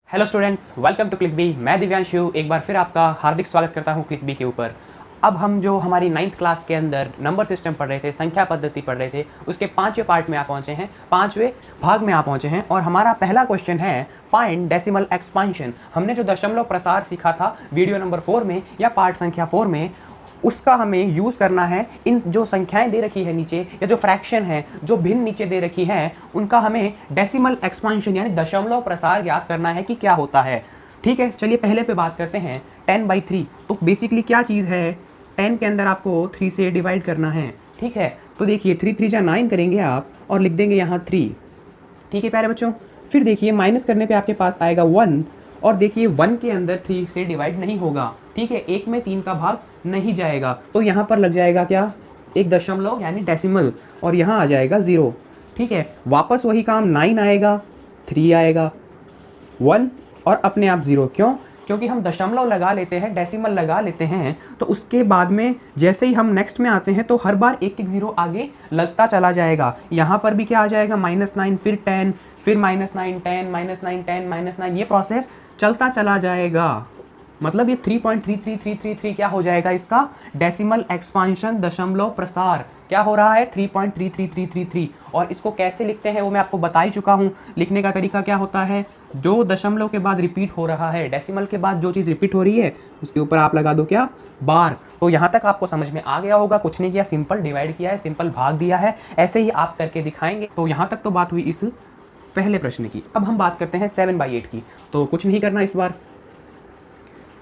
Hello students, welcome to click B. मैं दिव्यांशु एक बार फिर आपका हार्दिक स्वागत करता हूं क्लिक बी के ऊपर। अब हम जो हमारी 9th क्लास के अंदर नंबर सिस्टम पढ़ रहे थे, संख्या पद्धति पढ़ रहे थे, उसके 5वें पार्ट में आप पहुंचे हैं, 5वें भाग में आप पहुंचे हैं। और हमारा पहला क्वेश्चन है फाइंड डेसिमल एक्सपांशन। हमने जो दशमलव प्रसार सीखा था वीडियो नंबर 4 में या पार्ट संख्या 4 में, उसका हमें यूज़ करना है। इन जो संख्याएं दे रखी है नीचे, या जो फ्रैक्शन है, जो भिन्न नीचे दे रखी है, उनका हमें डेसिमल एक्सपांशन यानी दशमलव प्रसार ज्ञात करना है कि क्या होता है। ठीक है, चलिए पहले पे बात करते हैं 10/3। तो बेसिकली क्या चीज़ है, 10 के अंदर आपको 3 से डिवाइड करना है। ठीक है, तो देखिए 3 3 जा 9 करेंगे आप और लिख देंगे यहाँ 3। ठीक है प्यारे बच्चों, फिर देखिए माइनस करने पे आपके पास आएगा 1 और देखिए 1 के अंदर 3 से डिवाइड नहीं होगा। ठीक है, 1 में 3 का भाग नहीं जाएगा, तो यहाँ पर लग जाएगा क्या, एक दशमलव यानी डेसिमल, और यहाँ आ जाएगा 0। ठीक है, वापस वही काम, 9 आएगा, 3 आएगा, 1 और अपने आप 0। क्यों? क्योंकि हम दशमलव लगा लेते हैं, डेसिमल लगा लेते हैं, तो उसके बाद में जैसे ही हम नेक्स्ट में आते हैं तो हर बार एक एक 0 आगे लगता चला जाएगा। यहाँ पर भी क्या आ जाएगा, -9, फिर 10, फिर -9, 10, -9, 10, -9, ये प्रोसेस चलता चला जाएगा। मतलब ये 3.33333 क्या हो जाएगा, इसका डेसिमल एक्सपांशन, दशमलव प्रसार क्या हो रहा है, 3.33333। और इसको कैसे लिखते हैं वो मैं आपको बता ही चुका हूँ। लिखने का तरीका क्या होता है, जो दशमलव के बाद रिपीट हो रहा है, डेसिमल के बाद जो चीज़ रिपीट हो रही है उसके ऊपर आप लगा दो क्या, बार। तो यहाँ तक आपको समझ में आ गया होगा। कुछ नहीं किया, सिंपल डिवाइड किया है, सिंपल भाग दिया है, ऐसे ही आप करके दिखाएंगे। तो यहाँ तक तो बात हुई इस पहले प्रश्न की। अब हम बात करते हैं 7/8 की। तो कुछ नहीं करना, इस बार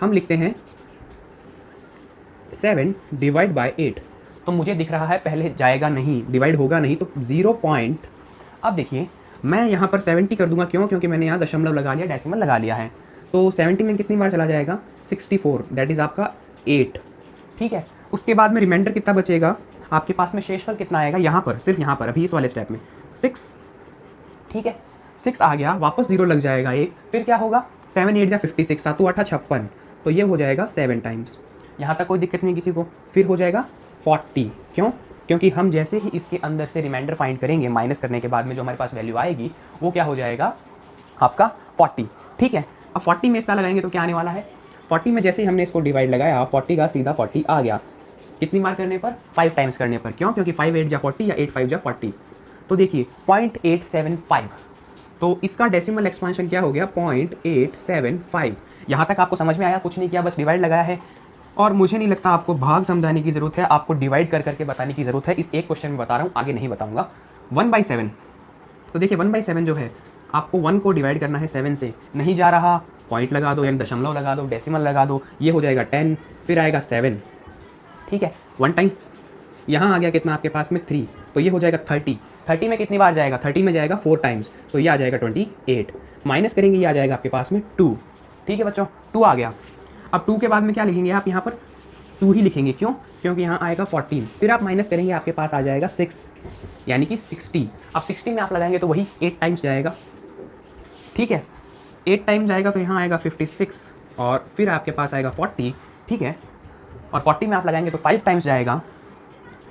हम लिखते हैं 7 डिवाइड बाय 8। तो मुझे दिख रहा है पहले जाएगा नहीं, डिवाइड होगा नहीं, तो 0 पॉइंट। अब देखिए मैं यहाँ पर 70 कर दूंगा। क्यों? क्योंकि मैंने यहाँ दशमलव लगा लिया, डेसिमल लगा लिया है। तो 70 में कितनी बार चला जाएगा, 64, दैट इज़ आपका 8। ठीक है, उसके बाद में रिमाइंडर कितना बचेगा आपके पास में, शेषफल कितना आएगा यहाँ पर, सिर्फ यहाँ पर अभी इस वाले स्टेप में 6। ठीक है, 6 आ गया, वापस 0 लग जाएगा एक, फिर क्या होगा, 7 8 जा 56, 7 8 56, तो ये हो जाएगा 7 टाइम्स। यहाँ तक कोई दिक्कत नहीं किसी को। फिर हो जाएगा 40। क्यों? क्योंकि हम जैसे ही इसके अंदर से रिमाइंडर फाइंड करेंगे, माइनस करने के बाद में जो हमारे पास वैल्यू आएगी वो क्या हो जाएगा आपका 40। ठीक है, अब 40 में इसका लगाएंगे तो क्या आने वाला है, 40 में जैसे ही हमने इसको डिवाइड लगाया, 40 का सीधा 40 आ गया। कितनी बार करने पर, 5 टाइम्स करने पर। क्यों? क्योंकि 5 8 जा 40 या 8 5 जा 40। तो देखिए 0.875, तो इसका डेसिमल एक्सपांशन क्या हो गया, 0.875। यहाँ तक आपको समझ में आया? कुछ नहीं किया, बस डिवाइड लगाया है। और मुझे नहीं लगता आपको भाग समझाने की ज़रूरत है, आपको डिवाइड कर करके बताने की ज़रूरत है। इस एक क्वेश्चन में बता रहा हूँ, आगे नहीं बताऊँगा। 1/7, तो देखिए 1/7 जो है, आपको 1 को डिवाइड करना है 7 से, नहीं जा रहा, पॉइंट लगा दो यानी दशमलव लगा दो, डेसिमल लगा दो, ये हो जाएगा 10, फिर आएगा 7। ठीक है, 1 टाइम, यहाँ आ गया कितना आपके पास में 3, तो ये हो जाएगा 30। 30 में कितनी बार जाएगा, 30 में जाएगा 4 टाइम्स, तो ये आ जाएगा 28। माइनस करेंगे, ये आ जाएगा आपके पास में 2। ठीक है बच्चों, 2 आ गया। अब 2 के बाद में क्या लिखेंगे आप, यहाँ पर 2 ही लिखेंगे। क्यों? क्योंकि यहाँ आएगा 14, फिर आप माइनस करेंगे, आपके पास आ जाएगा 6 यानी कि 60। अब 60 में आप लगाएंगे तो वही 8 टाइम्स जाएगा। ठीक है, 8 टाइम्स जाएगा, फिर यहाँ आएगा 56 और फिर आपके पास आएगा 40। ठीक है, और 40 में आप लगाएंगे तो 5 टाइम्स जाएगा।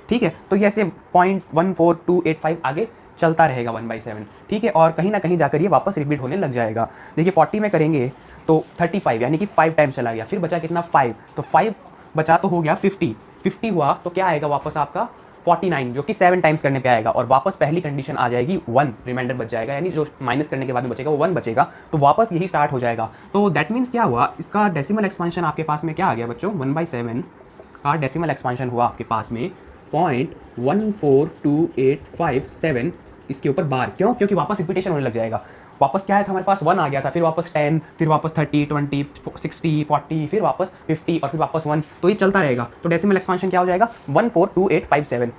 ठीक है, तो ये ऐसे 0.14285 आगे चलता रहेगा 1/7। ठीक है, और कहीं ना कहीं जाकर ये वापस रिपीट होने लग जाएगा। देखिए 40 में करेंगे तो 35 यानी कि 5 टाइम्स चला गया, फिर बचा कितना 5, तो 5 बचा तो हो गया 50 हुआ, तो क्या आएगा वापस आपका 49, जो कि 7 टाइम्स करने पे आएगा, और वापस पहली कंडीशन आ जाएगी 1, रिमाइंडर बच जाएगा, यानी जो माइनस करने के बाद में बचेगा वो 1 बचेगा, तो वापस यही स्टार्ट हो जाएगा। तो दैट मीन्स क्या हुआ, इसका डेसिमल एक्सपांशन आपके पास में क्या आ गया बच्चों, 1/7 का डेसिमल एक्सपांशन हुआ आपके पास में 0.142857 इसके ऊपर बार। क्यों? क्योंकि वापस रिपीटेशन होने लग जाएगा। वापस क्या है था हमारे पास, 1 आ गया था, फिर वापस 10, फिर वापस 30, 20, 60, 40, फिर वापस 50 और फिर वापस 1, तो ये चलता रहेगा। तो डेसिमल एक्सपांशन क्या हो जाएगा, 142857।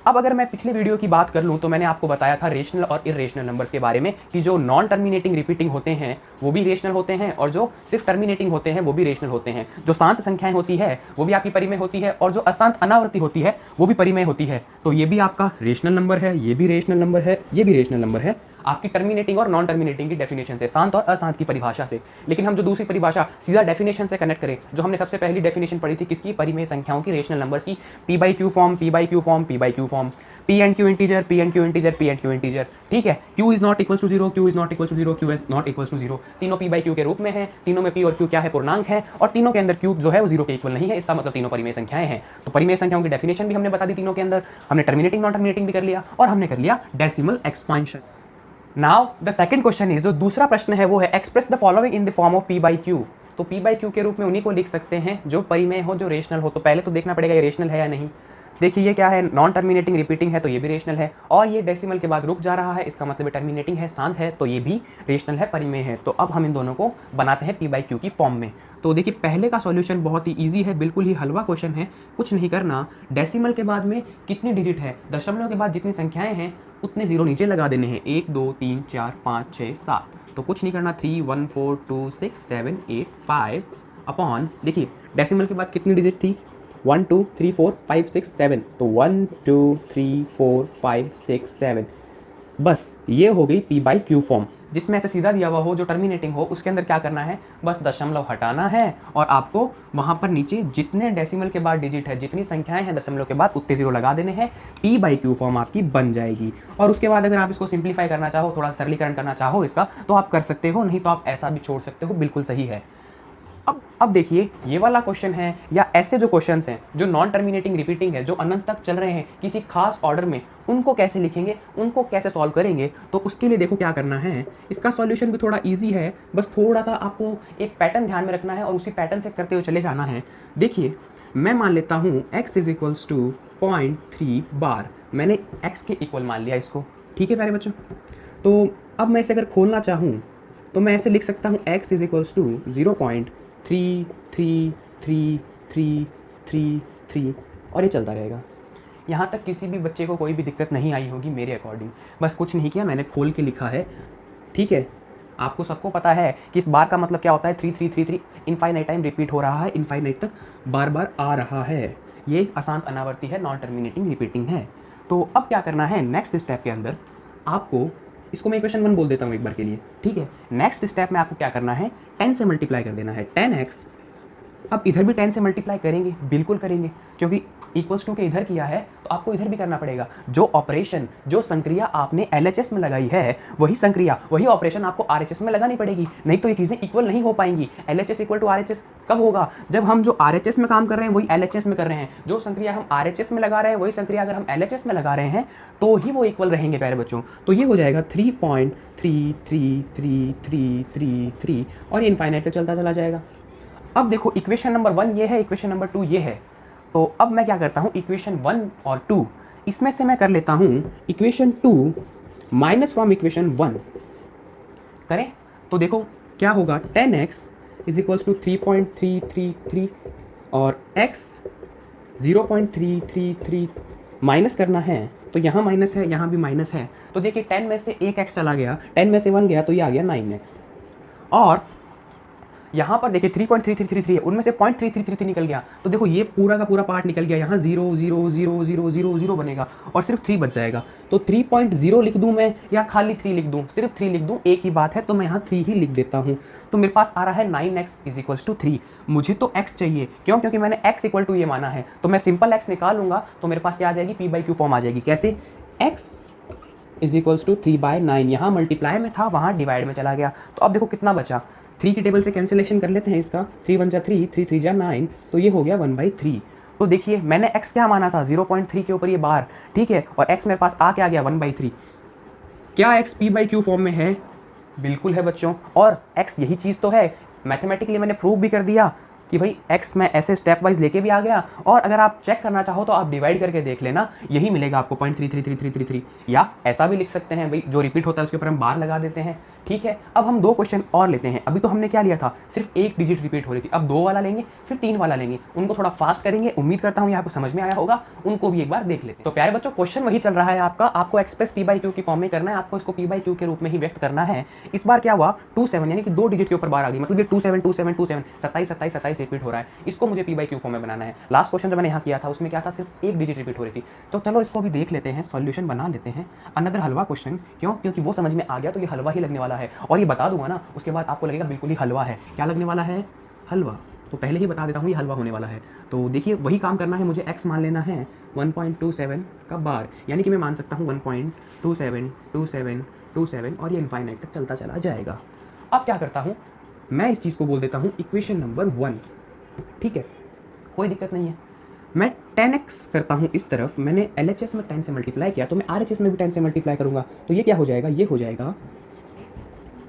अब अगर मैं पिछले वीडियो की बात कर लूँ तो मैंने आपको बताया था रेशनल और इरेशनल नंबर्स के बारे में, कि जो नॉन टर्मिनेटिंग रिपीटिंग होते हैं वो भी रेशनल होते हैं, और जो सिर्फ टर्मिनेटिंग होते हैं वो भी रेशनल होते हैं। जो शांत संख्याएं होती है वो भी आपकी परिमेय होती है, और जो अशांत अनावर्ती होती है वो भी परिमेय होती है। तो ये भी आपका रेशनल नंबर है, ये भी रेशनल नंबर है, ये भी रेशनल नंबर है। आपकी टर्मिनेटिंग और नॉन टर्मिनेटिंग की डेफिनेशन से, शांत और अशांत की परिभाषा से। लेकिन हम जो दूसरी परिभाषा सीधा डेफिनेशन से कनेक्ट करें, जो हमने सबसे पहली डेफिनेशन पढ़ी थी किसकी, परिमेय संख्याओं की, रेशनल नंबर्स की, P by Q form, P by Q form, P by Q form, P and Q integer, P and Q integer, P and Q integer, ठीक है। Q is not equal to zero, Q is not equal to zero, Q is not equal to zero, तीनों P by Q के रूप में है, तीनों में P और क्यू क्या है, पूर्णांक है, और तीनों के अंदर क्यूब जो है वो जीरो के इक्वल नहीं है, इसका मतलब तीनों परिमेय संख्याएं हैं। तो परिमेय संख्याओं की डेफिनेशन भी हमने बता दी तीनों के अंदर, हमने टर्मिनेटिंग नॉन टर्मिनेटिंग भी कर लिया, और हमने कर लिया decimal expansion. Now the second question is, जो दूसरा प्रश्न है वो है express the following in the form of P by Q. तो पी बाई क्यू के रूप में उन्हीं को लिख सकते हैं जो परिमेय हो, जो रेशनल हो। तो पहले तो देखना पड़ेगा ये रेशनल है या नहीं। देखिए ये क्या है, नॉन टर्मिनेटिंग रिपीटिंग है तो ये भी रेशनल है, और ये डेसिमल के बाद रुक जा रहा है, इसका मतलब टर्मिनेटिंग है, शांत है, तो ये भी रेशनल है, परिमेय है। तो अब हम इन दोनों को बनाते हैं पी बाई क्यू की फॉर्म में। तो देखिए पहले का सॉल्यूशन बहुत ही ईजी है, बिल्कुल ही हलवा क्वेश्चन है, कुछ नहीं करना। डेसिमल के बाद में कितनी डिजिट है, दशमलव के बाद जितनी संख्याएं हैं उतने जीरो नीचे लगा देने हैं, 1 2 3 4 5 6 7। तो कुछ नहीं करना, 3 1 4 2 6 7 8 5 अपॉन, देखिए डेसिमल के बाद कितनी डिजिट थी, 1 2 3 4 5 6 7, तो 1 2 3 4 5 6 7, बस ये हो गई पी बाई क्यू फॉर्म। जिसमें ऐसे सीधा दिया हुआ हो, जो टर्मिनेटिंग हो, उसके अंदर क्या करना है, बस दशमलव हटाना है, और आपको वहाँ पर नीचे जितने डेसिमल के बाद डिजिट है, जितनी संख्याएं हैं दशमलव के बाद, उतने जीरो लगा देने हैं, पी बाई क्यू फॉर्म आपकी बन जाएगी। और उसके बाद अगर आप इसको सिंप्लीफाई करना चाहो, थोड़ा सरलीकरण करना चाहो इसका, तो आप कर सकते हो, नहीं तो आप ऐसा भी छोड़ सकते हो, बिल्कुल सही है। अब देखिए ये वाला क्वेश्चन है, या ऐसे जो क्वेश्चंस हैं जो नॉन टर्मिनेटिंग रिपीटिंग है, जो अनंत तक चल रहे हैं किसी खास ऑर्डर में, उनको कैसे लिखेंगे, उनको कैसे सॉल्व करेंगे। तो उसके लिए देखो क्या करना है, इसका सॉल्यूशन भी थोड़ा इजी है, बस थोड़ा सा आपको एक पैटर्न ध्यान में रखना है और उसी पैटर्न से करते हुए चले जाना है। देखिए मैं मान लेता हूँ x इज इक्वल्स टू 0.3 बार, मैंने x के इक्वल मान लिया इसको, ठीक है प्यारे बच्चों। तो अब मैं इसे अगर खोलना चाहूँ तो मैं ऐसे लिख सकता हूँ x इज इक्वल्स टू 0.333333 और ये चलता रहेगा। यहाँ तक किसी भी बच्चे को कोई भी दिक्कत नहीं आई होगी मेरे अकॉर्डिंग। बस कुछ नहीं किया, मैंने खोल के लिखा है, ठीक है। आपको सबको पता है कि इस बार का मतलब क्या होता है, 3333 इनफाइनाइट टाइम रिपीट हो रहा है, इनफाइनाइट तक बार बार आ रहा है। ये अशांत अनावर्ती है, नॉन टर्मिनेटिंग रिपीटिंग है। तो अब क्या करना है, नेक्स्ट स्टेप के अंदर आपको, इसको मैं इक्वेशन 1 बोल देता हूँ एक बार के लिए, ठीक है। नेक्स्ट स्टेप में आपको क्या करना है, 10 से मल्टीप्लाई कर देना है, 10x। अब इधर भी 10 से मल्टीप्लाई करेंगे, बिल्कुल करेंगे, क्योंकि इक्वल्स टू के इधर किया है तो आपको इधर भी करना पड़ेगा। जो ऑपरेशन, जो संक्रिया आपने LHS में लगाई है, वही संक्रिया, वही ऑपरेशन आपको RHS में लगानी पड़ेगी, नहीं तो ये चीज़ें इक्वल नहीं हो पाएंगी। LHS इक्वल टू RHS कब होगा, जब हम जो RHS में काम कर रहे हैं वही LHS में कर रहे हैं, जो संक्रिया हम RHS में लगा रहे हैं वही संक्रिया अगर हम LHS में लगा रहे हैं तो ही वो इक्वल रहेंगे प्यारे बच्चों। तो ये हो जाएगा 3.33333 और ये इनफाइनाइट तक चलता चला जाएगा। अब देखो इक्वेशन नंबर 1 ये है, इक्वेशन नंबर 2 ये है। तो अब मैं क्या करता हूँ, इक्वेशन 1 और 2 इसमें से मैं कर लेता हूँ इक्वेशन 2 माइनस फ्रॉम इक्वेशन 1 करें तो देखो क्या होगा, 10x इज इक्वल्स टू 3.333 और x 0.333 माइनस करना है, तो यहाँ माइनस है, यहाँ भी माइनस है। तो देखिए 10 में से एक x चला गया, 10 में से 1 गया तो ये आ गया 9x, और यहाँ पर देखिए 3.3333 है, उनमें से 0.3333 निकल गया, तो देखो ये पूरा का पूरा पार्ट निकल गया, यहाँ 0 0 0 0 0 0 बनेगा और सिर्फ 3 बच जाएगा। तो 3.0 लिख दूँ मैं या खाली 3 लिख दूँ, सिर्फ 3 लिख दूँ, एक ही बात है, तो मैं यहाँ 3 ही लिख देता हूँ। तो मेरे पास आ रहा है 9x इज इक्वल्स टू 3। मुझे तो x चाहिए, क्यों, क्योंकि मैंने x इक्वल टू ये माना है, तो मैं सिंपल x निकालूंगा तो मेरे पास क्या आ जाएगी, p बाई क्यू फॉर्म आ जाएगी। कैसे, x इज इक्वल्स टू 3/9, यहाँ मल्टीप्लाई में था, वहाँ डिवाइड में चला गया। तो अब देखो कितना बचा, 3 की टेबल से कैंसिलेशन कर लेते हैं इसका, 3 1 जा 3, 3 3 जा 9, तो ये हो गया 1/3। तो देखिए मैंने x क्या माना था, 0.3 के ऊपर ये बार, ठीक है, और x मेरे पास आ क्या गया 1/3। क्या x p by Q form में है, बिल्कुल है बच्चों, और x यही चीज़ तो है। मैथमेटिकली मैंने प्रूव भी कर दिया कि भाई x मैं ऐसे स्टेप वाइज लेके भी आ गया, और अगर आप चेक करना चाहो तो आप डिवाइड करके देख लेना, यही मिलेगा आपको 0.333333। या ऐसा भी लिख सकते हैं भाई, जो रिपीट होता है उसके ऊपर हम बार लगा देते हैं, ठीक है, अब हम 2 क्वेश्चन और लेते हैं। अभी तो हमने क्या लिया था, सिर्फ एक डिजिट रिपीट हो रही थी, अब 2 वाला लेंगे, फिर 3 वाला लेंगे। उनको थोड़ा फास्ट करेंगे, उम्मीद करता हूँ यहाँ आपको समझ में आया होगा, उनको भी एक बार देख लेते हैं। तो प्यारे बच्चों, क्वेश्चन वही चल रहा है आपका, आपको एक्सप्रेस पी बाई क्यू की फॉर्म में करना है, आपको इसको पी बाई क्यू के रूप में ही व्यक्त करना है। इस बार क्या हुआ, 27 यानी कि 2 डिजिट के ऊपर बार आ गई, मतलब ये 27 27 27 27 27 27 रिपीट हो रहा है, इसको मुझे पी बाई क्यू फॉर्म में बनाना है। लास्ट क्वेश्चन जो मैंने यहाँ किया था उसमें क्या था, सिर्फ एक डिजिट रिपीट हो रही थी। तो चलो इसको भी देख लेते हैं, सॉल्यूशन बना लेते हैं। अनदर हलवा क्वेश्चन, क्यों, क्योंकि वो समझ में आ गया तो ये हलवा ही लगने वाला है, और ये बता दूंगा ना उसके बाद आपको लगेगा बिल्कुल ही हलवा है। क्या लगने वाला है, हलवा। तो पहले ही बता देता हूँ ये हलवा होने वाला है। तो देखिए वही काम करना है, मुझे x मान लेना है 1.27 का बार, यानी कि मैं मान सकता हूँ 1.272727 और ये इनफाइनाइट तक चलता चला जाएगा। अब क्या करता हूँ, मैं इस चीज़ को बोल देता हूँ इक्वेशन नंबर 1। ठीक है, कोई दिक्कत नहीं है। मैं 10x करता हूँ इस तरफ, मैंने LHS में 10 से मल्टीप्लाई किया तो मैं RHS में भी 10 से मल्टीप्लाई करूँगा, तो ये क्या हो जाएगा, ये हो जाएगा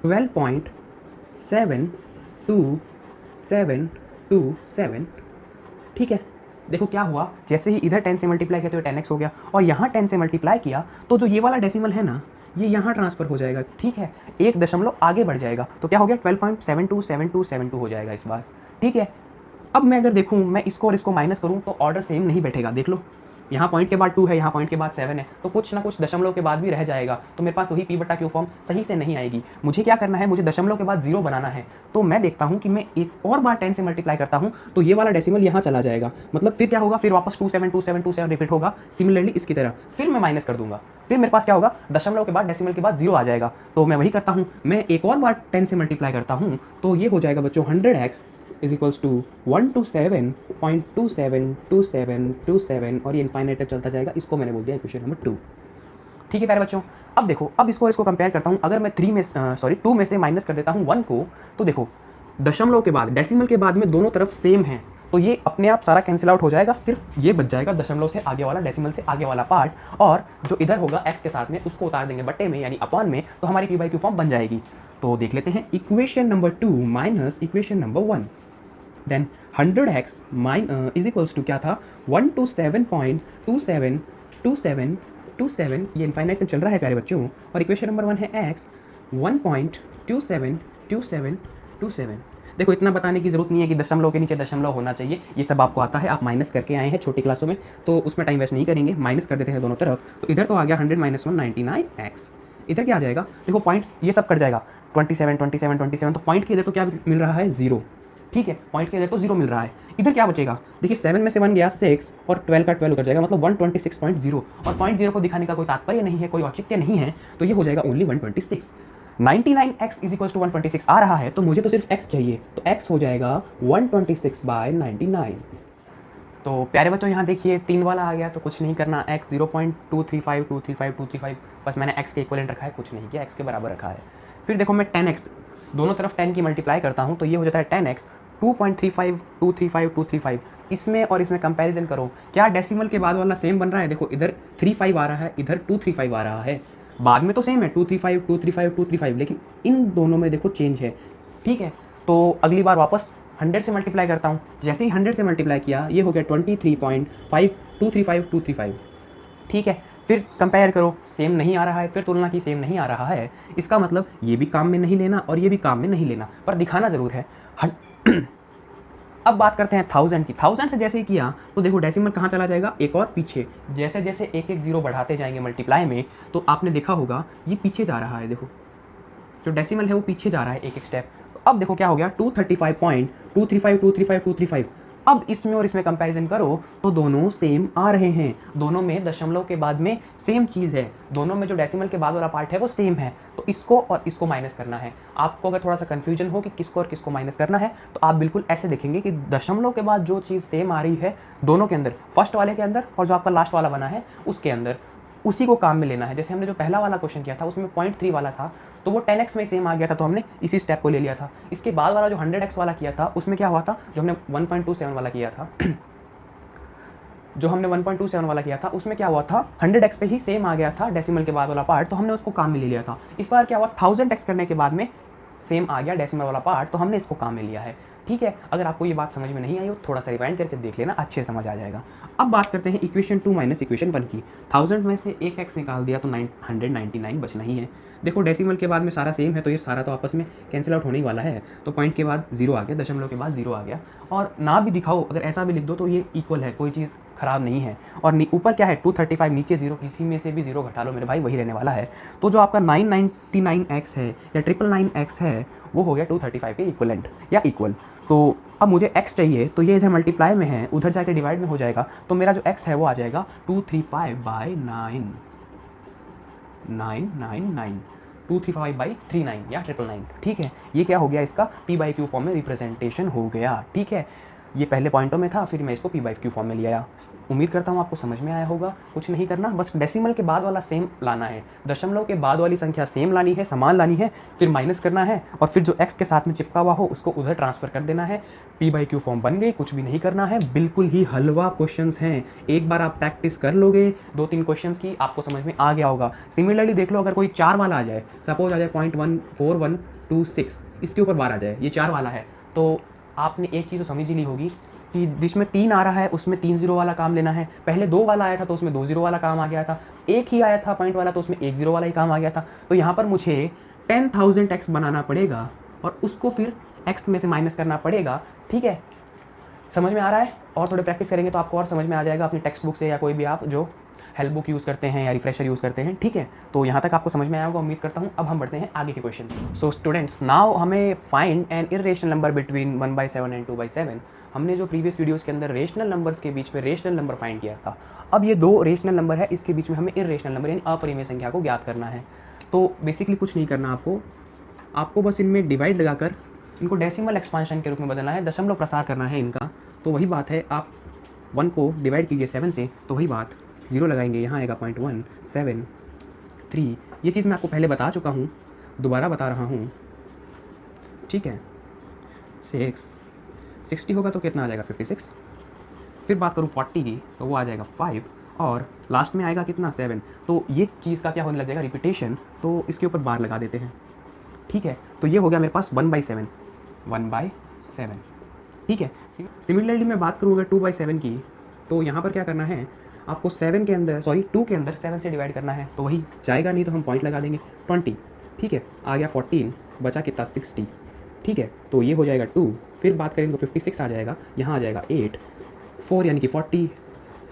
12.722727। ठीक है, देखो क्या हुआ, जैसे ही इधर 10 से मल्टीप्लाई किया तो ये 10x हो गया, और यहाँ 10 से मल्टीप्लाई किया तो जो ये वाला डेसिमल है ना, ये यहाँ ट्रांसफर हो जाएगा। ठीक है, 1 दशमलव आगे बढ़ जाएगा, तो क्या हो गया 12.727272 हो जाएगा इस बार। ठीक है, अब मैं अगर देखूँ, मैं इसको और इसको माइनस करूँ तो ऑर्डर सेम नहीं बैठेगा। देख लो, यहाँ पॉइंट के बाद 2 है, यहाँ पॉइंट के बाद 7 है, तो कुछ ना कुछ दशमलव के बाद भी रह जाएगा, तो मेरे पास वही पी बटा क्यू फॉर्म सही से नहीं आएगी। मुझे क्या करना है, मुझे दशमलव के बाद 0 बनाना है। तो मैं देखता हूँ कि मैं एक और बार 10 से मल्टीप्लाई करता हूँ तो ये वाला डेसिमल यहाँ चला जाएगा, मतलब फिर क्या होगा, फिर वापस 272727 रिपीट होगा सिमिलरली इसकी तरह, फिर मैं माइनस कर दूंगा, फिर मेरे पास क्या होगा, दशमलव के बाद डेसिमल के बाद 0 आ जाएगा। तो मैं वही करता हूँ, मैं एक और बार 10 से मल्टीप्लाई करता हूँ तो ये हो जाएगा बच्चों 100x इज इक्वल्स टू 127.272727 और ये इनफाइनाइट तक चलता जाएगा। इसको मैंने बोल दिया इक्वेशन नंबर 2। ठीक है प्यारे बच्चों, अब देखो, अब इसको और इसको कंपेयर करता हूँ। अगर मैं 2 में से माइनस कर देता हूँ 1 को, तो देखो दशमलव के बाद डेसिमल के बाद में दोनों तरफ सेम है, तो ये अपने आप सारा कैंसिल आउट हो जाएगा, सिर्फ ये बच जाएगा दशमलव से आगे वाला, डेसिमल से आगे वाला पार्ट, और जो इधर होगा x के साथ में उसको उतार देंगे बट्टे में यानी अपॉन में, तो हमारी पी बाई क्यू फॉर्म बन जाएगी। तो देख लेते हैं, equation number 2 minus equation number 1, then 100x is equals to क्या था, 127.272727, ये इनफाइनाइट तक चल रहा है प्यारे बच्चों, और इक्वेशन नंबर 1 है x 1.272727। देखो इतना बताने की जरूरत नहीं है कि दशमलव के नीचे दशमलव होना चाहिए, ये सब आपको आता है, आप माइनस करके आए हैं छोटी क्लासों में, तो उसमें टाइम वेस्ट नहीं करेंगे, माइनस कर देते हैं दोनों तरफ। तो इधर तो आ गया 100 - 1 99x, इधर क्या आ जाएगा, देखो पॉइंट्स ये सब कट जाएगा, 27 27 27, तो पॉइंट के इधर तो क्या मिल रहा है, 0। ठीक है, पॉइंट के इधर तो 0 मिल रहा है, इधर क्या बचेगा, देखिए 7 में से 1 गया 6 और 12 का 12 उतर जाएगा, मतलब 126.0, और पॉइंट 0 को दिखाने का कोई तात्पर्य नहीं है, कोई औचित्य नहीं है, तो ये हो जाएगा only 126। 99x is equal to 126 आ रहा है, तो मुझे तो सिर्फ x चाहिए, तो x हो जाएगा 126/99। तो प्यारे बच्चों यहाँ देखिए 3 वाला आ गया, तो कुछ नहीं करना, x 0.235235 बस मैंने x के इक्वलेंट रखा है, कुछ नहीं किया, x के बराबर रखा है। फिर देखो मैं 10x दोनों तरफ 10 की मल्टीप्लाई करता हूँ तो ये हो जाता है 10x 2.35235 इसमें और इसमें कंपैरिजन करो, क्या डेसिमल के बाद वाला सेम बन रहा है, देखो इधर 35 आ रहा है, इधर 235 आ रहा है, बाद में तो सेम है 235 235 235, लेकिन इन दोनों में देखो चेंज है। ठीक है, तो अगली बार वापस 100 से मल्टीप्लाई करता हूँ, जैसे ही 100 से मल्टीप्लाई किया ये हो गया 23.5235 ठीक है, फिर कंपेयर करो, सेम नहीं आ रहा है, फिर तुलना की, सेम नहीं आ रहा है, इसका मतलब ये भी काम में नहीं लेना और ये भी काम में नहीं लेना, पर दिखाना ज़रूर है। अब बात करते हैं 1000 की। 1000 से जैसे ही किया तो देखो डेसिमल कहाँ चला जाएगा, एक और पीछे, जैसे जैसे एक एक जीरो बढ़ाते जाएंगे मल्टीप्लाई में, तो आपने देखा होगा ये पीछे जा रहा है, देखो जो डेसिमल है वो पीछे जा रहा है एक एक स्टेप। तो अब देखो क्या हो गया 235.235235 अब इसमें और इसमें कंपैरिजन करो तो दोनों सेम आ रहे हैं, दोनों में दशमलव के बाद में सेम चीज़ है, दोनों में जो डेसिमल के बाद वाला पार्ट है वो सेम है, तो इसको और इसको माइनस करना है। आपको अगर थोड़ा सा कन्फ्यूजन हो कि किसको और किसको माइनस करना है तो आप बिल्कुल ऐसे देखेंगे कि दशमलव के बाद जो चीज़ सेम आ रही है दोनों के अंदर, फर्स्ट वाले के अंदर और जो आपका लास्ट वाला बना है उसके अंदर, उसी को काम में लेना है। जैसे हमने जो पहला वाला क्वेश्चन किया था उसमें 0.3 वाला था तो वो 10x में सेम आ गया था, तो हमने इसी स्टेप को ले लिया था। इसके बाद वाला जो 100x वाला किया था उसमें क्या हुआ था, जो हमने 1.27 वाला किया था जो हमने 1.27 वाला किया था उसमें क्या हुआ था, 100x पे ही सेम आ गया था डेसिमल के बाद वाला पार्ट, तो हमने उसको काम में ले लिया था। इस बार क्या हुआ 1000x करने के बाद में सेम आ गया डेसिमल वाला पार्ट, तो हमने इसको काम में लिया है। ठीक है, अगर आपको ये बात समझ में नहीं आई हो थोड़ा सा रिवाइंड करके देख लेना, अच्छे से समझ आ जाएगा। अब बात करते हैं इक्वेशन 2 माइनस इक्वेशन 1 की। 1000 में से एक x निकाल दिया तो 999 बचना ही है। देखो डेसिमल के बाद में सारा सेम है, तो ये सारा तो आपस में कैंसिल आउट होने ही वाला है, तो पॉइंट के बाद 0 आ गया, दशमलव के बाद 0 आ गया। और ना भी दिखाओ, अगर ऐसा भी लिख दो तो ये इक्वल है, कोई चीज़ खराब नहीं है। और ऊपर क्या है 235, नीचे 0, किसी में से भी 0 घटा लो मेरे भाई, वही रहने वाला है। तो जो आपका 999x है या 999x है वो हो गया 235 के इक्वलेंट या इक्वल। तो अब मुझे x चाहिए, तो ये इधर मल्टीप्लाई में है, उधर जाके डिवाइड में हो जाएगा, तो मेरा जो x है वो आ जाएगा 235/9, 999, 235/39 या 999। ठीक है, ये क्या हो गया, इसका p/q फॉर्म में रिप्रेजेंटेशन हो गया। ठीक है, ये पहले पॉइंटों में था, फिर मैं इसको p/q फॉर्म में ले आया। उम्मीद करता हूँ आपको समझ में आया होगा। कुछ नहीं करना, बस डेसिमल के बाद वाला सेम लाना है, दशमलव के बाद वाली संख्या सेम लानी है, समान लानी है, फिर माइनस करना है, और फिर जो x के साथ में चिपका हुआ हो उसको उधर ट्रांसफर कर देना है। p/q फॉर्म बन गई, कुछ भी नहीं करना है, बिल्कुल ही हलवा क्वेश्चंस हैं। एक बार आप प्रैक्टिस कर लोगे 2-3 क्वेश्चंस की, आपको समझ में आ गया होगा। सिमिलरली देख लो, अगर कोई 4 वाला आ जाए, सपोज आ जाए 0.14126, इसके ऊपर बार आ जाए, ये 4 वाला है, तो आपने एक चीज़ तो समझ ही ली होगी कि जिसमें 3 आ रहा है उसमें 3 0 वाला काम लेना है। पहले 2 वाला आया था तो उसमें 2 0 वाला काम आ गया था, एक ही आया था पॉइंट वाला तो उसमें 1 0 वाला ही काम आ गया था। तो यहाँ पर मुझे 10,000 x बनाना पड़ेगा और उसको फिर x में से माइनस करना पड़ेगा। ठीक है, समझ में आ रहा है? और थोड़े प्रैक्टिस करेंगे तो आपको और समझ में आ जाएगा, अपनी टेक्स्ट बुक से या कोई भी आप जो हेल्प बुक यूज़ करते हैं या रिफ्रेशर यूज़ करते हैं। ठीक है, तो यहाँ तक आपको समझ में आया होगा, उम्मीद करता हूँ। अब हम बढ़ते हैं आगे के क्वेश्चन। सो स्टूडेंट्स, नाउ हमें find N irrational number between 1/7 and 2/7। हमने जो प्रीवियस वीडियोस के अंदर रेशनल नंबर्स के बीच में रेशनल नंबर फाइंड किया था, अब ये 2 रेशनल नंबर है, इसके बीच में हमें इर्रेशनल नंबर यानी अपरिमेय संख्या को ज्ञात करना है। तो बेसिकली कुछ नहीं करना आपको बस इनमें डिवाइड लगाकर इनको डेसिमल एक्सपांशन के रूप में बदलना है, दशमलव प्रसार करना है इनका। तो वही बात है, आप 1 को डिवाइड कीजिए 7 से, तो वही बात 0 लगाएंगे, यहाँ आएगा 0.173। ये चीज़ मैं आपको पहले बता चुका हूँ, दोबारा बता रहा हूँ। ठीक है, 60 होगा तो कितना आ जाएगा 56। फिर बात करूँ 40 की तो वो आ जाएगा 5, और लास्ट में आएगा कितना 7। तो ये चीज़ का क्या होने लग जाएगा रिपीटेशन, तो इसके ऊपर बार लगा देते हैं। ठीक है, तो ये हो गया मेरे पास 1/7। ठीक है, सिमिलरली मैं बात करूँ अगर 2/7 की, तो यहाँ पर क्या करना है, आपको 2 के अंदर 7 से डिवाइड करना है, तो वही जाएगा नहीं तो हम पॉइंट लगा देंगे 20। ठीक है, आ गया 14, बचा कितना 60। ठीक है, तो ये हो जाएगा 2, फिर बात करेंगे तो 56 आ जाएगा, यहाँ आ जाएगा 8, 4 यानी कि 40,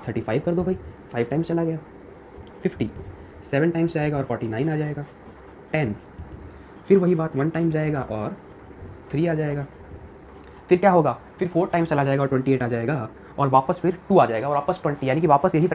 35 कर दो भाई, 5 टाइम्स चला गया, 50, 7 टाइम्स जाएगा और 49 आ जाएगा, 10, फिर वही बात 1 टाइम जाएगा और 3 आ जाएगा, फिर क्या होगा, फिर 4 टाइम्स चला जाएगा और 28 आ जाएगा, और वापस फिर 2 आ जाएगा और वापस 20, यानी कि वापस यही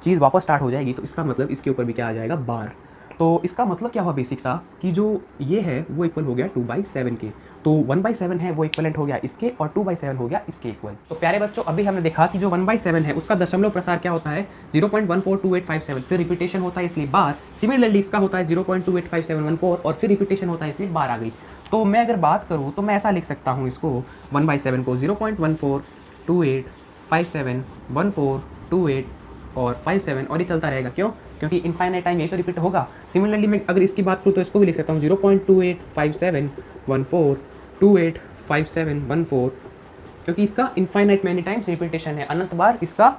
चीज़ वापस स्टार्ट हो जाएगी। तो इसका मतलब इसके ऊपर भी क्या आ जाएगा, बार। तो इसका मतलब क्या हुआ बेसिक सा, कि जो ये है वो इक्वल हो गया 2/7 के, तो 1/7 है वो इक्वलेंट हो गया इसके, और 2/7 हो गया इसके इक्वल। तो प्यारे बच्चों, अभी हमने देखा कि जो 1/7 है उसका दशमलव प्रसार क्या होता है 0.142857, फिर रिपीटेशन होता है इसलिए बार। सिमिलरली इसका होता है 0.285714, और फिर रिपीटेशन होता है इसलिए बार आ गई। तो मैं अगर बात करूँ तो मैं ऐसा लिख सकता हूँ इसको 1/7 को 0.1428571428 और 57, और ये चलता रहेगा। क्यों? क्योंकि इनफाइनाइट टाइम यही तो रिपीट होगा। सिमिलरली मैं अगर इसकी बात करूँ तो इसको भी लिख सकता हूँ 0.285714, क्योंकि इसका इनफाइनाइट मैनी टाइम्स रिपीटेशन है, अनंत बार इसका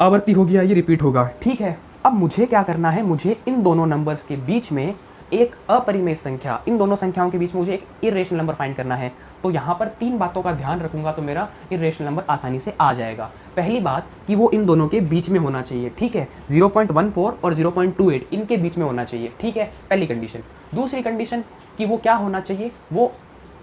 आवर्ती हो गया, ये रिपीट होगा। ठीक है, अब मुझे क्या करना है, मुझे इन दोनों नंबर्स के बीच में एक अपरिमेय संख्या, इन दोनों संख्याओं के बीच में मुझे एक इर्रेशनल नंबर फाइंड करना है। तो यहाँ पर 3 बातों का ध्यान रखूंगा तो मेरा इर्रेशनल नंबर आसानी से आ जाएगा। पहली बात कि वो इन दोनों के बीच में होना चाहिए। ठीक है, 0.14 और 0.28 इनके बीच में होना चाहिए। ठीक है, पहली कंडीशन। दूसरी कंडीशन कि वो क्या होना चाहिए, वो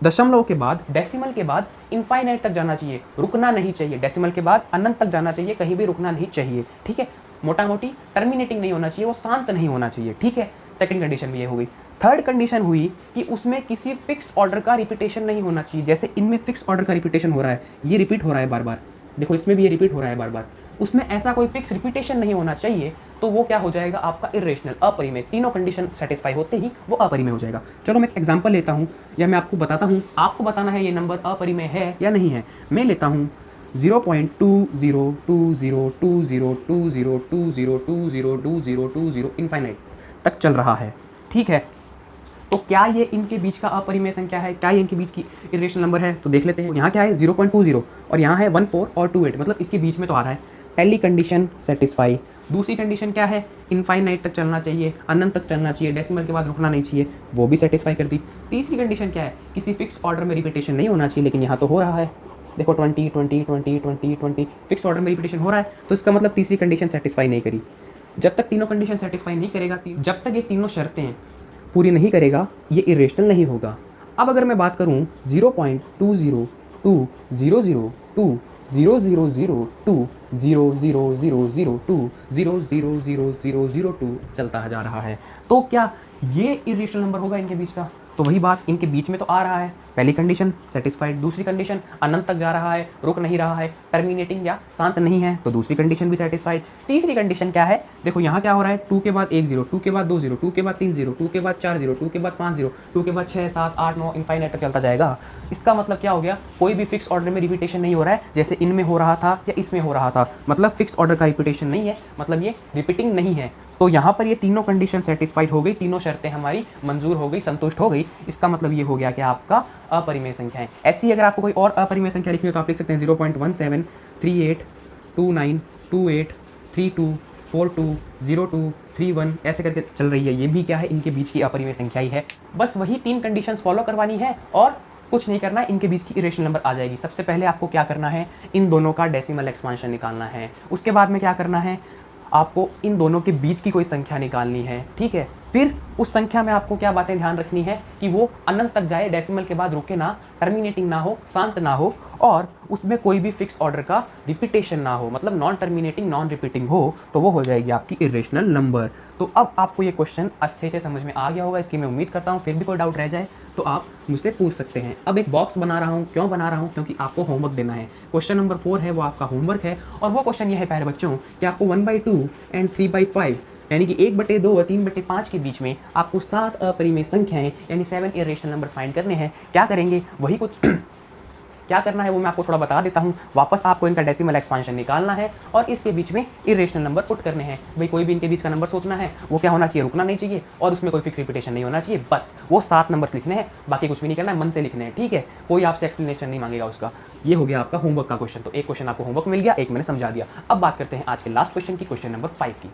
दशमलव के बाद, डेसिमल के बाद इनफाइनाइट तक जाना चाहिए, रुकना नहीं चाहिए। डेसिमल के बाद अनंत तक जाना चाहिए, कहीं भी रुकना नहीं चाहिए। ठीक है, मोटा मोटी टर्मिनेटिंग नहीं होना चाहिए, वो शांत नहीं होना चाहिए। ठीक है, सेकंड कंडीशन भी ये हो गई। थर्ड कंडीशन हुई कि उसमें किसी फिक्स ऑर्डर का रिपीटेशन नहीं होना चाहिए। जैसे इनमें फिक्स ऑर्डर का रिपीटेशन हो रहा है, ये रिपीट हो रहा है बार बार, देखो इसमें भी ये रिपीट हो रहा है बार बार, उसमें ऐसा कोई फिक्स रिपीटेशन नहीं होना चाहिए। तो वो क्या हो जाएगा आपका इर्रेशनल, अपरिमेय। तीनों कंडीशन सेटिस्फाई होते ही वो अपरिमेय हो जाएगा। चलो मैं एक एग्जांपल लेता हूँ, या मैं आपको बताता हूँ, आपको बताना है ये नंबर अपरिमेय है या नहीं है। मैं लेता हूँ 0.2020202020202020 इनफाइनाइट तक चल रहा है। ठीक है, तो क्या ये इनके बीच का अपरिमेय संख्या है, क्या ये इनके बीच की इरेशनल नंबर है? तो देख लेते हैं। यहाँ क्या है 0.20 और यहाँ है 14 और 28, मतलब इसके बीच में तो आ रहा है। पहली कंडीशन सेटिस्फाई। दूसरी कंडीशन क्या है? इनफाइनाइट तक चलना चाहिए, अनंत तक चलना चाहिए, डेसिमल के बाद रुकना नहीं चाहिए, वो भी सेटिस्फाई कर दी। तीसरी कंडीशन क्या है? किसी फिक्स ऑर्डर में रिपीटेशन नहीं होना चाहिए, लेकिन यहाँ तो हो रहा है। देखो 20 20 20 20 20 फिक्स ऑर्डर में रिपीटेशन हो रहा है, तो इसका मतलब तीसरी कंडीशन सेटिस्फाई नहीं करी। जब तक तीनों कंडीशन सेटिस्फाई नहीं करेगा, जब तक ये तीनों शर्तें पूरी नहीं करेगा, ये इरेशनल नहीं होगा। अब अगर मैं बात करूँ 0.20 2 0.002 0.00002 चलता जा रहा है, तो क्या ये इरेशनल नंबर होगा इनके बीच का? तो वही बात, इनके बीच में तो आ रहा है। पहली कंडीशन सेटिस्फाइड, दूसरी कंडीशन अनंत तक जा रहा है, रुक नहीं रहा है, टर्मिनेटिंग या शांत नहीं है, तो दूसरी कंडीशन भी सेटिस्फाइड। तीसरी कंडीशन क्या है? देखो यहाँ क्या हो रहा है, 2 के बाद 1 0, 2 के बाद 2 0, 2 के बाद 3 0, 2 के बाद 4 0, 2 के बाद 5 0, 2 के बाद 6 7 8 9 इनफाइनाइट तक चलता जाएगा। इसका मतलब क्या हो गया? कोई भी फिक्स ऑर्डर में रिपीटेशन नहीं हो रहा है, जैसे इनमें हो रहा था या इसमें हो रहा था, मतलब फिक्स ऑर्डर का रिपीटेशन नहीं है, मतलब ये रिपीटिंग नहीं है। तो यहाँ पर ये तीनों कंडीशन सेटिस्फाइड हो गई, तीनों शर्तें हमारी मंजूर हो गई, संतुष्ट हो गई। इसका मतलब ये हो गया कि आपका अपरिमेय संख्या है। ऐसी अगर आपको कोई और अपरिमेय संख्या लिखनी हो तो आप लिख सकते हैं 0.17 38 29 28 32 42 02 31, ऐसे करके चल रही है। ये भी क्या है? इनके बीच की अपरिमेय संख्या ही है। बस वही 3 कंडीशंस फॉलो करवानी है और कुछ नहीं करना है, इनके बीच की इरेशनल नंबर आ जाएगी। सबसे पहले आपको क्या करना है? इन दोनों का डेसिमल एक्सपांशन निकालना है। उसके बाद में क्या करना है? आपको इन दोनों के बीच की कोई संख्या निकालनी है, ठीक है। फिर उस संख्या में आपको क्या बातें ध्यान रखनी है कि वो अनंत तक जाए, डेसिमल के बाद रुके ना, टर्मिनेटिंग ना हो, शांत ना हो, और उसमें कोई भी फिक्स ऑर्डर का रिपीटेशन ना हो, मतलब नॉन टर्मिनेटिंग नॉन रिपीटिंग हो, तो वो हो जाएगी आपकी इरेशनल नंबर। तो अब आपको ये क्वेश्चन अच्छे से समझ में आ गया होगा, इसकी मैं उम्मीद करता हूँ। फिर भी कोई डाउट रह जाए तो आप मुझसे पूछ सकते हैं। अब एक बॉक्स बना रहा हूँ, क्यों बना रहा हूँ? क्योंकि आपको होमवर्क देना है। क्वेश्चन नंबर 4 है, वो आपका होमवर्क है, और वो क्वेश्चन ये है प्यारे बच्चों कि आपको 1/2 एंड 3/5 यानी कि 1/2 और 3/5 के बीच में आपको 7 अपरिमेय संख्याएं यानी 7 इरेशनल नंबर्स फाइंड करने हैं। क्या करेंगे? वही कुछ क्या करना है वो मैं आपको थोड़ा बता देता हूँ। वापस आपको इनका डेसिमल एक्सपांशन निकालना है और इसके बीच में इरेशनल नंबर पुट करने हैं। भाई कोई भी इनके बीच का नंबर सोचना है, वो क्या होना चाहिए? रुकना नहीं चाहिए, और उसमें कोई फिक्स रिपीटेशन नहीं होना चाहिए। बस वो 7 नंबर्स लिखने हैं, बाकी कुछ भी नहीं करना है, मन से लिखने हैं, ठीक है। कोई आपसे एक्सप्लेनेशन नहीं मांगेगा उसका। ये हो गया आपका होमवर्क का क्वेश्चन। तो एक क्वेश्चन आपको होमवर्क मिल गया, एक मैंने समझा दिया। अब बात करते हैं आज के लास्ट क्वेश्चन की, क्वेश्चन नंबर 5 की।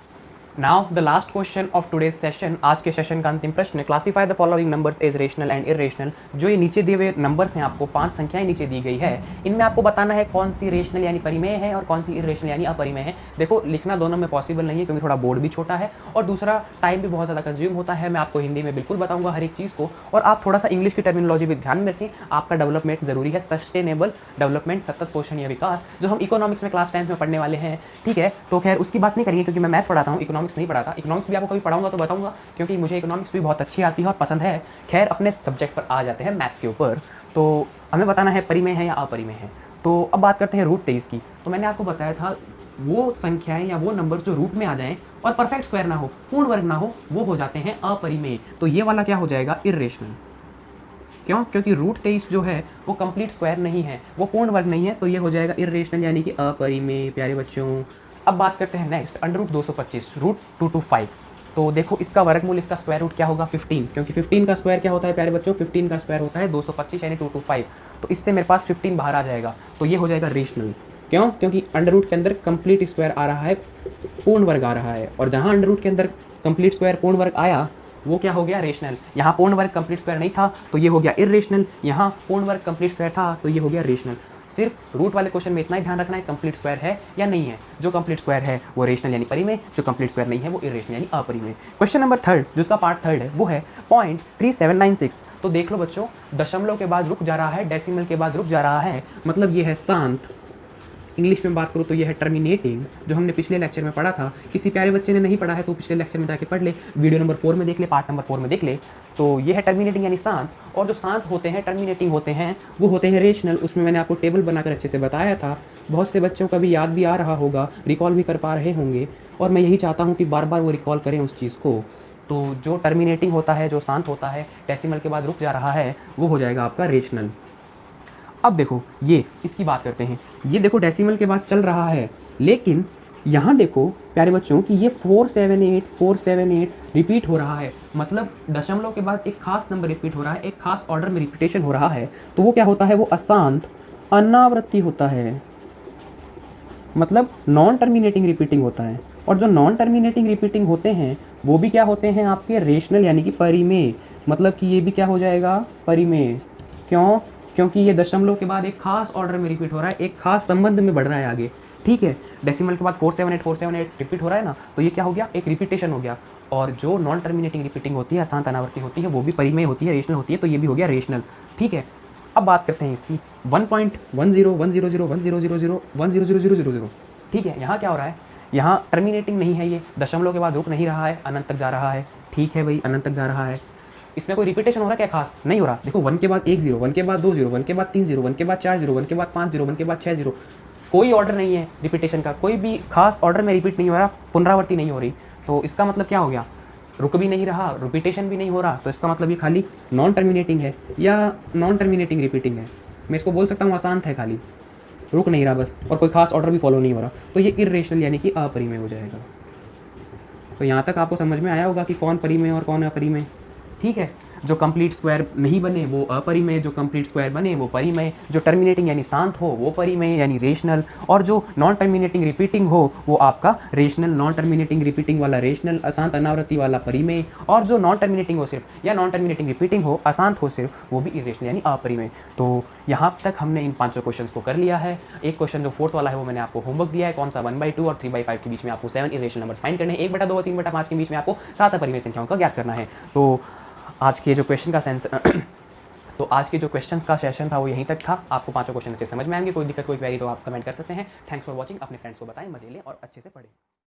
Now the last question of today's session. आज के सेशन का अंतिम प्रश्न, classify the following numbers as rational and irrational. जो ये नीचे दिए हुए नंबर्स हैं, आपको 5 संख्याएं नीचे दी गई है, इनमें आपको बताना है कौन सी रेशनल यानी परिमेय है और कौन सी इरेशनल यानी अपरिमेय है। देखो लिखना दोनों में पॉसिबल नहीं है, क्योंकि थोड़ा बोर्ड भी छोटा है और दूसरा टाइम भी बहुत ज़्यादा कंज्यूम होता है। मैं आपको हिंदी में बिल्कुल बताऊंगा हर एक चीज़ को, और आप थोड़ा सा इंग्लिश की टर्मिनोलॉजी भी ध्यान में रखें। आपका डेवलपमेंट जरूरी है, सस्टेनेबल डेवलपमेंट, सतत पोषण या विकास, जो हम इकोनॉमिक्स में क्लास 10 में पढ़ने वाले हैं, ठीक है। तो खैर उसकी बात नहीं करिए, क्योंकि मैं मैथ्स पढ़ाता हूँ, इकोनॉमिक्स नहीं पढ़ाता। इकोनॉमिक्स भी आपको कभी पढ़ाऊंगा तो बताऊंगा, क्योंकि मुझे इकोनॉमिक्स भी बहुत अच्छी आती है और पसंद है। खैर अपने सब्जेक्ट पर आ जाते हैं, मैथ्स के ऊपर। तो हमें बताना है परिमेय है या अपरिमेय है। तो अब बात करते हैं रूट 23 की। तो मैंने आपको बताया था वो संख्याएं या वो नंबर जो रूट में आ जाएं और परफेक्ट स्क्वायर ना हो, पूर्ण वर्ग ना हो, वो हो जाते हैं अपरिमेय। तो ये वाला क्या हो जाएगा? इर्रेशनल। क्यों? क्योंकि रूट 23 जो है वो कंप्लीट स्क्वायर नहीं है, वो पूर्ण वर्ग नहीं है, तो ये हो जाएगा इर्रेशनल यानी कि अपरिमेय, प्यारे बच्चों। अब बात करते हैं नेक्स्ट, अंडर रूट 225, रूट 225। तो देखो इसका वर्गमूल, इसका स्क्वायर रूट क्या होगा? 15, क्योंकि 15 का स्क्वायर क्या होता है प्यारे बच्चों? 15 का स्क्वायर होता है 225 यानी 225। तो इससे मेरे पास 15 बाहर आ जाएगा, तो ये हो जाएगा रेशनल। क्यों? क्योंकि अंडर रूट के अंदर कंप्लीट स्क्वायर आ रहा है, पूर्ण वर्ग आ रहा है, और जहाँ अंडर रूट के अंदर कंप्लीट स्क्वायर पूर्ण वर्ग आया वो क्या हो गया? रेशनल। यहाँ पूर्ण वर्ग कंप्लीट स्क्वायर नहीं था तो ये हो गया इर्रेशनल, यहाँ पूर्ण वर्ग कंप्लीट स्क्वायर था तो ये हो गया रेशनल। सिर्फ रूट वाले क्वेश्चन में इतना ही ध्यान रखना है, कंप्लीट स्क्वायर है या नहीं है। जो कंप्लीट स्क्वायर है वो रेशनल यानी परिमेय, जो कंप्लीट स्क्वायर नहीं है वो इरेशनल यानी अपरिमेय। क्वेश्चन नंबर 3 जिसका पार्ट 3 है वो है 0.3796। तो देख लो बच्चों, दशमलव के बाद रुक जा रहा है, डेसिमल के बाद रुक जा रहा है, मतलब ये है शांत। इंग्लिश में बात करूँ तो ये है टर्मिनेटिंग, जो हमने पिछले लेक्चर में पढ़ा था। किसी प्यारे बच्चे ने नहीं पढ़ा है तो पिछले लेक्चर में जाके पढ़ ले, वीडियो नंबर 4 में देख ले, पार्ट नंबर 4 में देख ले। तो ये है टर्मिनेटिंग यानी शांत, और जो शांत होते हैं टर्मिनेटिंग होते हैं वो होते हैं रेशनल। उसमें मैंने आपको टेबल बनाकर अच्छे से बताया था, बहुत से बच्चों का भी याद भी आ रहा होगा, रिकॉल भी कर पा रहे होंगे, और मैं यही चाहता हूँ कि बार बार वो रिकॉल करें उस चीज़ को। तो जो टर्मिनेटिंग होता है, जो शांत होता है, डेसिमल के बाद रुक जा रहा है, वो हो जाएगा आपका रेशनल। अब देखो ये इसकी बात करते हैं, ये देखो डेसिमल के बाद चल रहा है, लेकिन यहाँ देखो प्यारे बच्चों कि ये 478 रिपीट हो रहा है, मतलब दशमलव के बाद एक खास नंबर रिपीट हो रहा है, एक खास ऑर्डर में रिपीटेशन हो रहा है, तो वो क्या होता है, वो अशांत अनावृत्ति होता है, मतलब नॉन टर्मिनेटिंग रिपीटिंग होता है। और जो नॉन टर्मिनेटिंग रिपीटिंग होते हैं वो भी क्या होते हैं आपके रेशनल यानी कि परिमेय, मतलब कि ये भी क्या हो जाएगा, परिमेय। क्यों? क्योंकि ये दशमलव के बाद एक खास ऑर्डर में रिपीट हो रहा है, एक खास संबंध में बढ़ रहा है आगे, ठीक है। डेसिमल के बाद 478 रिपीट हो रहा है ना, तो ये क्या हो गया, एक रिपीटेशन हो गया। और जो नॉन टर्मिनेटिंग रिपीटिंग होती है, अशांत अनावर्ती होती है, वो भी परिमेय होती है, रेशनल होती है, तो ये भी हो गया रेशनल, ठीक है। अब बात करते हैं इसकी 1.101000100000100000, ठीक है। यहाँ क्या हो रहा है, यहाँ टर्मिनेटिंग नहीं है, ये दशमलव के बाद रुक नहीं रहा है, अनंत तक जा रहा है, ठीक है भाई, अनंत तक जा रहा है। इसमें कोई रिपीटेशन हो रहा है क्या, खास नहीं हो रहा। देखो 1 के बाद 1 0, 1 के बाद 2 0, 1 के बाद 3 0, 1 के बाद 4 0, 1 के बाद 5 0, 1 के बाद 6 0, कोई ऑर्डर नहीं है रिपीटेशन का, कोई भी खास ऑर्डर में रिपीट नहीं हो रहा, पुनरावृत्ति नहीं हो रही। तो इसका मतलब क्या हो गया, रुक भी नहीं रहा, रिपीटेशन भी नहीं हो रहा, तो इसका मतलब ये खाली नॉन टर्मिनेटिंग है या नॉन टर्मिनेटिंग रिपीटिंग है। मैं इसको बोल सकता हूँ अशांत है, खाली रुक नहीं रहा बस, और कोई खास ऑर्डर भी फॉलो नहीं हो रहा, तो ये इर्रेशनल यानी कि अपरिमेय हो जाएगा। तो यहाँ तक आपको समझ में आया होगा कि कौन परिमेय और कौन अपरिमेय, ठीक है। जो कंप्लीट स्क्वायर नहीं बने वो अपरिमेय, जो कंप्लीट स्क्वायर बने वो परिमेय, जो टर्मिनेटिंग यानी शांत हो वो परिमेय यानी रेशनल, और जो नॉन टर्मिनेटिंग रिपीटिंग हो वो आपका रेशनल, नॉन टर्मिनेटिंग रिपीटिंग वाला रेशनल, अशांत अनावृत्ति वाला परिमेय, और जो नॉन टर्मिनेटिंग हो सिर्फ या नॉन टर्मिनेटिंग रिपीटिंग हो, अशांत हो सिर्फ, वो भी इरेशनल यानी अपरिमेय। तो यहाँ तक हमने इन 5 क्वेश्चन को कर लिया है। एक क्वेश्चन जो 4th वाला है वो मैंने आपको होमवर्क दिया है, कौन सा 1/2 और 3/5 के बीच में आपको 7 इरेशनल नंबर्स फाइंड करने हैं, 1/2 और 3/5 के बीच में आपको 7 अपरिमेय संख्याओं का ज्ञात करना है। तो आज के जो क्वेश्चन का सेंस तो आज के जो क्वेश्चंस का सेशन था वो यहीं तक था। आपको 5 क्वेश्चन अच्छे समझ में आएंगे, कोई दिक्कत कोई क्वेरी तो आप कमेंट कर सकते हैं। थैंक्स फॉर वॉचिंग, अपने फ्रेंड्स को बताएं, मजे लें और अच्छे से पढ़ें।